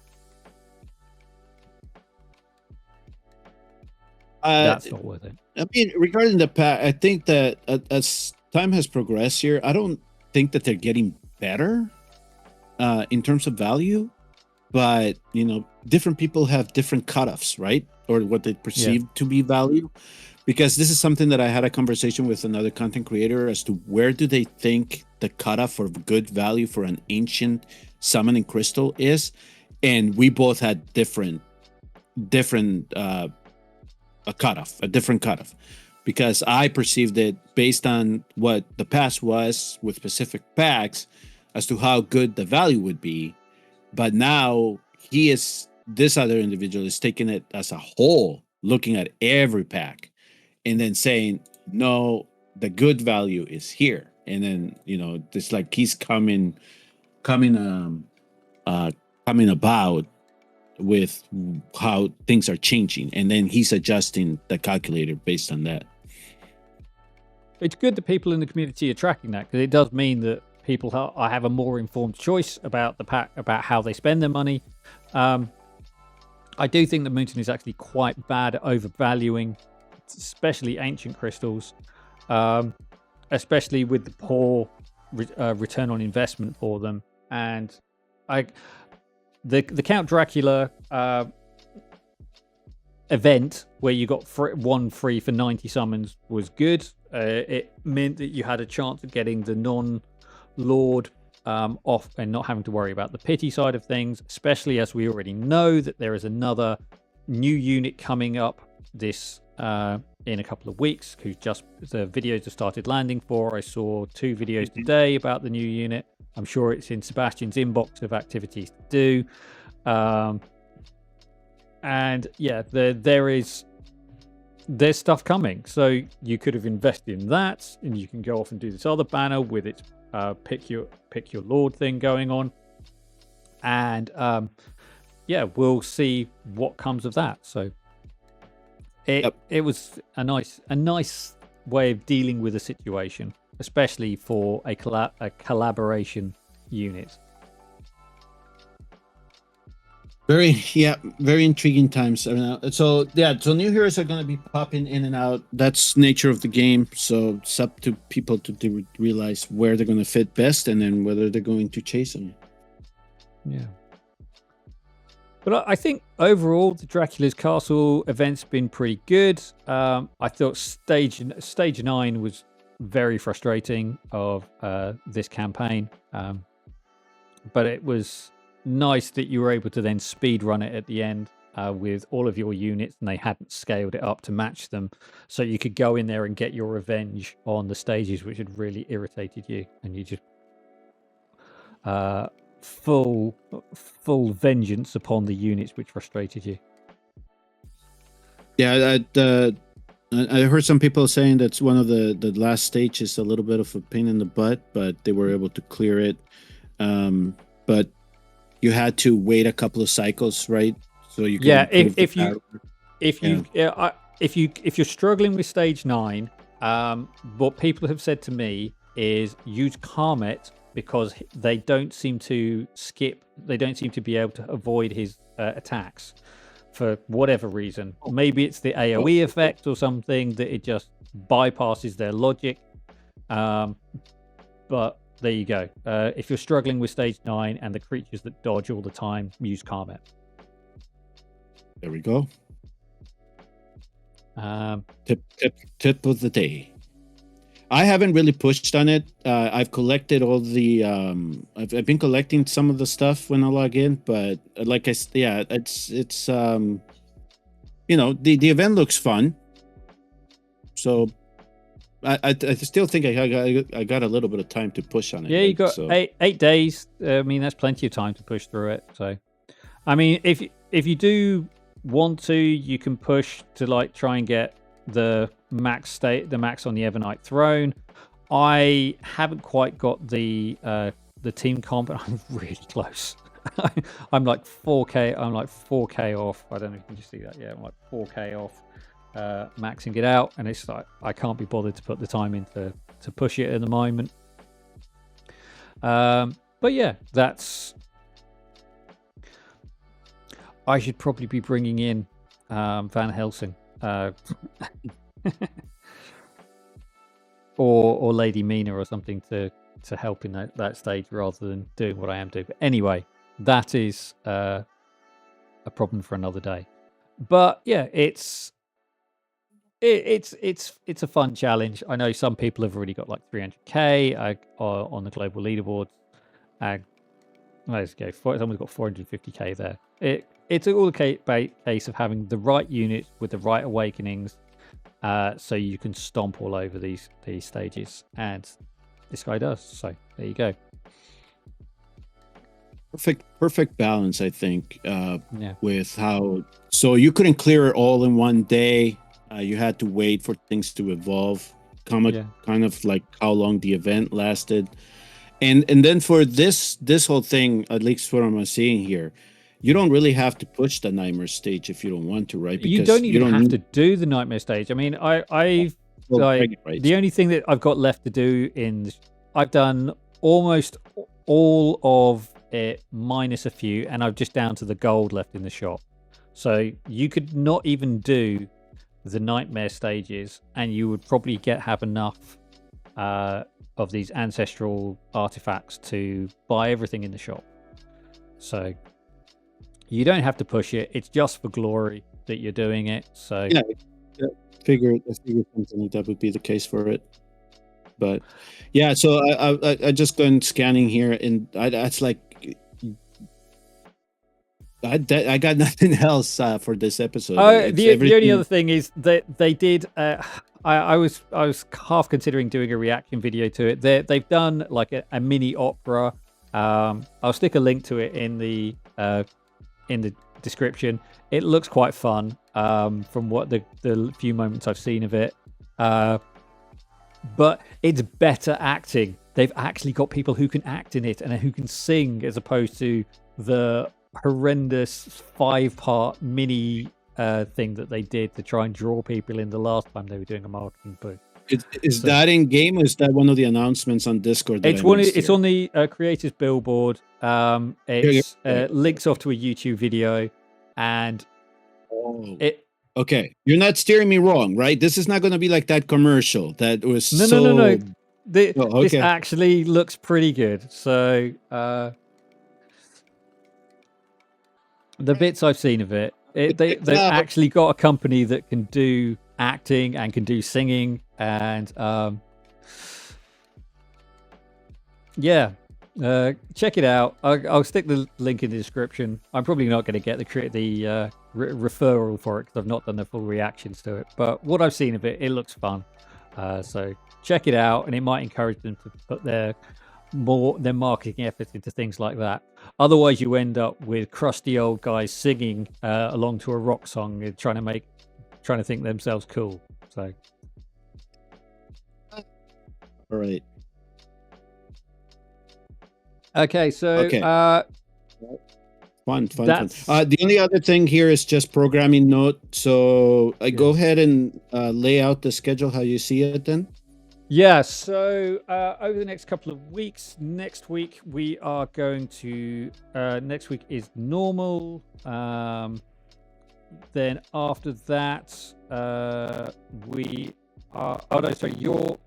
A: That's not worth it.
B: I mean, regarding the pack, I think that as time has progressed here, I don't think that they're getting better in terms of value. But, different people have different cutoffs, right? Or what they perceive to be value. Because this is something that I had a conversation with another content creator as to where do they think the cutoff for good value for an ancient summoning crystal is. And we both had different a different cutoff. Because I perceived it based on what the past was with specific packs as to how good the value would be. But now this other individual is taking it as a whole, looking at every pack and then saying, no, the good value is here. And then, it's like he's coming about with how things are changing. And then he's adjusting the calculator based on that.
A: It's good that people in the community are tracking that, because it does mean that people have a more informed choice about the pack, about how they spend their money. I do think that Moonton is actually quite bad at overvaluing, especially ancient crystals, especially with the poor return on investment for them. And the Count Dracula event where you got one free for 90 summons was good. It meant that you had a chance of getting the non-Lord off and not having to worry about the pity side of things, especially as we already know that there is another new unit coming up this in a couple of weeks, the videos have started landing for. I saw 2 videos today about the new unit. I'm sure it's in Sebastian's inbox of activities to do. And yeah, there's stuff coming. So you could have invested in that, and you can go off and do this other banner with its pick your Lord thing going on. And we'll see what comes of that. So it was a nice way of dealing with a situation, especially for a collaboration unit.
B: Very intriguing times. So new heroes are going to be popping in and out. That's nature of the game. So it's up to people to realize where they're going to fit best, and then whether they're going to chase them.
A: Yeah. But I think overall the Dracula's Castle event's been pretty good. I thought stage 9 was very frustrating of this campaign, but it was nice that you were able to then speed run it at the end with all of your units, and they hadn't scaled it up to match them, so you could go in there and get your revenge on the stages which had really irritated you, and you just full vengeance upon the units which frustrated you.
B: I heard some people saying that's one of the last stages, a little bit of a pain in the butt, but they were able to clear it. But you had to wait a couple of cycles, right? So you can if you're struggling with stage 9, what people have said to me is use Karmet, because they don't seem to be able to avoid his attacks for whatever reason. Maybe it's the AoE effect or something, that it just bypasses their logic. But
A: there you go. If you're struggling with stage 9 and the creatures that dodge all the time, use Karmet.
B: There we go. Tip of the day. I haven't really pushed on it. I've collected all the I've been collecting some of the stuff when I log in, but like it's the event looks fun. So I still think I got a little bit of time to push on it.
A: Yeah, you got 8 days. I mean, that's plenty of time to push through it. So, I mean, if you do want to, you can push to like try and get the max on the Evernight throne. I haven't quite got the team comp, but I'm really close. I'm like 4K. I'm like 4K off. I don't know if you can just see that. Yeah, I'm like 4K off. Maxing it out, and it's like I can't be bothered to put the time in to push it at the moment. But yeah, I should probably be bringing in Van Helsing or Lady Mina or something to help in that stage rather than doing what I am doing. But anyway, that is a problem for another day. But yeah, it's a fun challenge. I know some people have already got like 300k on the global leaderboards. Let's go. Someone's got 450k there. It's all a case of having the right units with the right awakenings, so you can stomp all over these stages, and this guy does. So there you go.
B: Perfect balance, I think. With how so you couldn't clear it all in one day. You had to wait for things to evolve, kind of like how long the event lasted, and then for this whole thing, at least what I'm seeing here, you don't really have to push the nightmare stage if you don't want to, right?
A: Because you don't even have to do the nightmare stage. I mean, the only thing that I've got left to do I've done almost all of it minus a few, and I'm just down to the gold left in the shop. So you could not even do the nightmare stages, and you would probably have enough of these ancestral artifacts to buy everything in the shop. So you don't have to push it. It's just for glory that you're doing it. So
B: yeah, I figured something like that would be the case for it. But yeah, so I just gone scanning here, and that's like I got nothing else for this episode.
A: The only other thing is that they did. I was half considering doing a reaction video to it. They've done like a mini opera. I'll stick a link to it in the description. It looks quite fun from what the few moments I've seen of it. But it's better acting. They've actually got people who can act in it and who can sing, as opposed to the horrendous 5-part mini thing that they did to try and draw people in the last time they were doing a marketing push.
B: Is that in game, or is that one of the announcement on Discord?
A: It's on the creators billboard. It's links off to a YouTube video, and
B: okay, you're not steering me wrong, right? This is not going to be like that commercial that was
A: no. This actually looks pretty good. So the bits I've seen of it, they've actually got a company that can do acting and can do singing, and check it out. I'll stick the link in the description. I'm probably not going to get the referral for it because I've not done the full reactions to it, but what I've seen of it, it looks fun. So check it out, and it might encourage them to put their marketing efforts into things like that. Otherwise, you end up with crusty old guys singing along to a rock song and trying to think themselves cool. So,
B: all right.
A: Okay, so
B: fun. The only other thing here is just programming note. So go ahead and lay out the schedule how you see it then.
A: Yeah, so over the next couple of weeks, next week we are going to next week is normal. Then after that, we are. Oh no, sorry, you're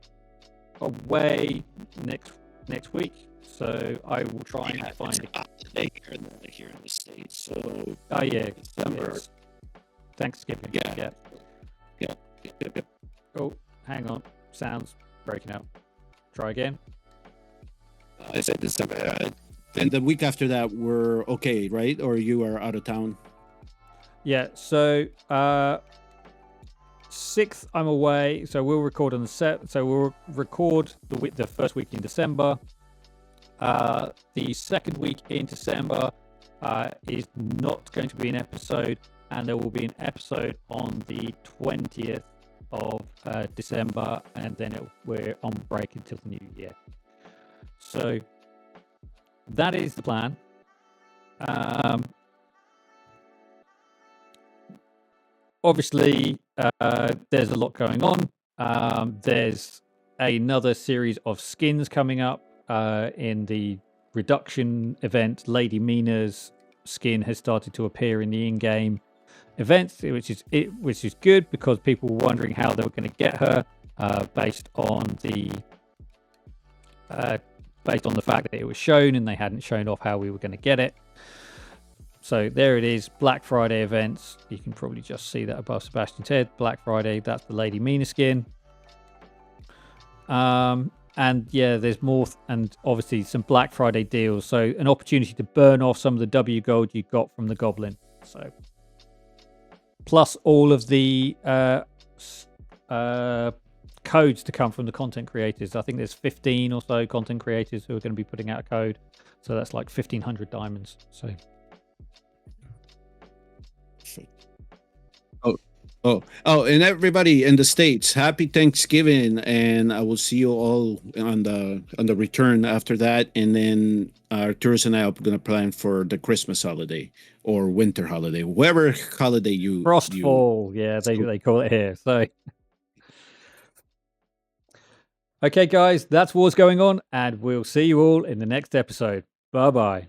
A: away next week. So I will try and find
B: a holiday here in the States. So
A: oh yeah,
B: December.
A: yes. Thanksgiving. Yeah. Oh, hang on. Sounds breaking up. Try again.
B: I said December. And the week after that, we're okay, right? Or you are out of town?
A: Yeah. So 6th, I'm away. So we'll record on the set. So we'll record the first week in December. The second week in December is not going to be an episode, and there will be an episode on the 20th of December, and then we're on break until the new year. So that is the plan. Obviously, there's a lot going on. There's another series of skins coming up in the reduction event. Lady Mina's skin has started to appear in the in-game events, which is good because people were wondering how they were going to get her based on the fact that it was shown and they hadn't shown off how we were going to get it. So there it is, Black Friday events. You can probably just see that above Sebastian's head. Black Friday, that's the Lady Mina skin. And yeah, there's more, and obviously some Black Friday deals. So an opportunity to burn off some of the W gold you got from the Goblin. So plus all of the codes to come from the content creators. I think there's 15 or so content creators who are going to be putting out a code. So that's like 1,500 diamonds. So.
B: Oh, and everybody in the States, happy Thanksgiving, and I will see you all on the return after that. And then Arturus and I are going to plan for the Christmas holiday or winter holiday, whatever holiday you
A: Frostfall, yeah, they call it here. So, okay, guys, that's what's going on, and we'll see you all in the next episode. Bye bye.